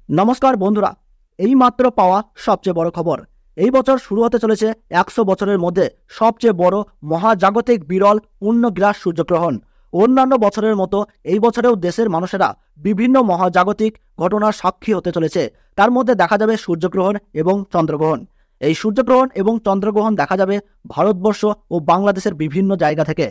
নমস্কার বন্ধুরা, এই মাত্র পাওয়া সবচেয়ে বড় খবর। এই বছর শুরু হতে চলেছে 100 বছরের মধ্যে সবচেয়ে বড় মহাজাগতিক বিরল পূর্ণগ্রাস সূর্যগ্রহণ। অন্যান্য বছরের মতো এই বছরেও দেশের মানুষেরা বিভিন্ন মহাজাগতিক ঘটনার সাক্ষী হতে চলেছে। তার মধ্যে দেখা যাবে সূর্যগ্রহণ এবং চন্দ্রগ্রহণ। এই সূর্যগ্রহণ এবং চন্দ্রগ্রহণ দেখা যাবে ভারতবর্ষ ও বাংলাদেশের বিভিন্ন জায়গা থেকে।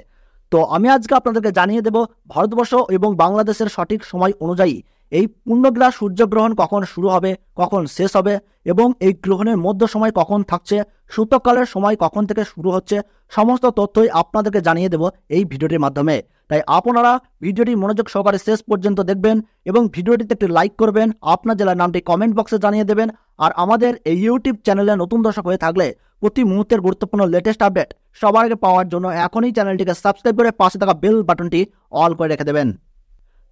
তো আমি আজকে আপনাদেরকে জানিয়ে দেব ভারতবর্ষ এবং বাংলাদেশের সঠিক সময় অনুযায়ী এই পূর্ণগ্রাস সূর্যগ্রহণ কখন শুরু হবে, কখন শেষ হবে এবং এই গ্রহণের মধ্য সময় কখন থাকছে, সূতককালের সময় কখন থেকে শুরু হচ্ছে, সমস্ত তথ্যই আপনাদেরকে জানিয়ে দেব এই ভিডিওটির মাধ্যমে। তাই আপনারা ভিডিওটি মনোযোগ সহকারে শেষ পর্যন্ত দেখবেন এবং ভিডিওটিতে একটি লাইক করবেন, আপনার জেলার নামটি কমেন্ট বক্সে জানিয়ে দেবেন। আর আমাদের এই ইউটিউব চ্যানেলে নতুন দর্শক হয়ে থাকলে প্রতি মুহূর্তের গুরুত্বপূর্ণ লেটেস্ট আপডেট সবার আগে পাওয়ার জন্য এখনই চ্যানেলটিকে সাবস্ক্রাইব করে পাশে থাকা বেল বাটনটি অল করে রেখে দেবেন।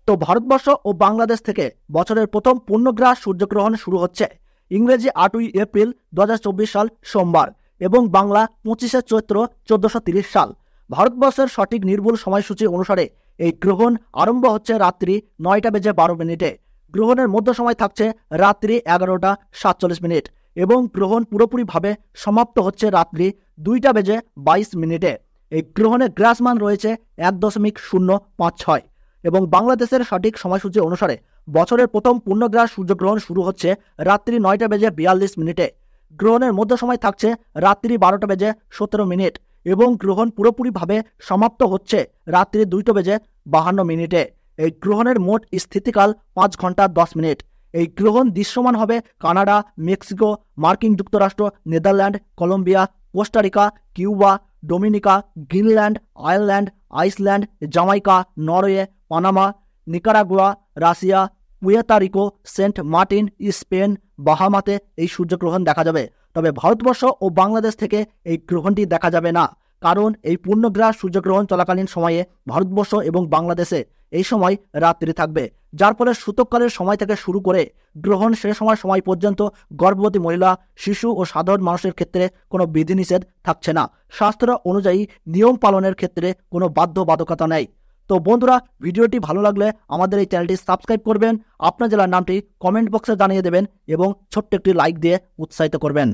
তো ভারতবর্ষ ও বাংলাদেশ থেকে বছরের প্রথম পূর্ণগ্রাস সূর্যগ্রহণ শুরু হচ্ছে ইংরেজি 8ই এপ্রিল 2024 সাল সোমবার এবং বাংলা 25শে চৈত্র 1430 সাল। ভারতবর্ষের সঠিক নির্ভুল সময়সূচি অনুসারে এই গ্রহণ আরম্ভ হচ্ছে রাত্রি 9:12 গ্রহণের মধ্য সময় থাকছে রাত্রি 11:47 এবং গ্রহণ পুরোপুরিভাবে সমাপ্ত হচ্ছে রাত্রি 2:22 এই গ্রহণের গ্রাসমান রয়েছে 1.056 এবং বাংলাদেশের সঠিক সময়সূচি অনুসারে বছরের প্রথম পূর্ণগ্রাস সূর্যগ্রহণ শুরু হচ্ছে রাত্রি 9:42 গ্রহণের মধ্য সময় থাকছে রাত্রি 12:17 এবং গ্রহণ পুরোপুরিভাবে সমাপ্ত হচ্ছে রাত্রি 2:52 এই গ্রহণের মোট স্থিতিকাল 5 ঘন্টা 10 মিনিট। এই গ্রহণ দৃশ্যমান হবে কানাডা, মেক্সিকো, মার্কিন যুক্তরাষ্ট্র, Netherland, Colombia, Costa Rica, Cuba, Dominica, Greenland, Ireland, Iceland, Jamaica, Norway, Panama, Nicaragua, Russia, Puerto Rico, Saint Martin, Spain, বাহামাতে এই সূর্যগ্রহণ দেখা যাবে। তবে ভারতবর্ষ ও বাংলাদেশ থেকে এই গ্রহণটি দেখা যাবে না, কারণ এই পূর্ণগ্রাস সূর্যগ্রহণ চলাকালীন সময়ে ভারতবর্ষ এবং বাংলাদেশে এই সময় রাত্রি থাকবে, যার ফলে সূতককালের সময় থেকে শুরু করে গ্রহণ শেষ সময় পর্যন্ত গর্ভবতী মহিলা, শিশু ও সাধারণ মানুষের ক্ষেত্রে কোনো বিধিনিষেধ থাকছে না। শাস্ত্র অনুযায়ী নিয়ম পালনের ক্ষেত্রে কোনো বাধ্যবাধকতা নেই। তো বন্ধুরা, ভিডিওটি ভালো লাগলে আমাদের এই চ্যানেলটি সাবস্ক্রাইব করবেন, আপনার জেলার নামটি কমেন্ট বক্সে জানিয়ে দেবেন এবং ছোট্ট একটি লাইক দিয়ে উৎসাহিত করবেন।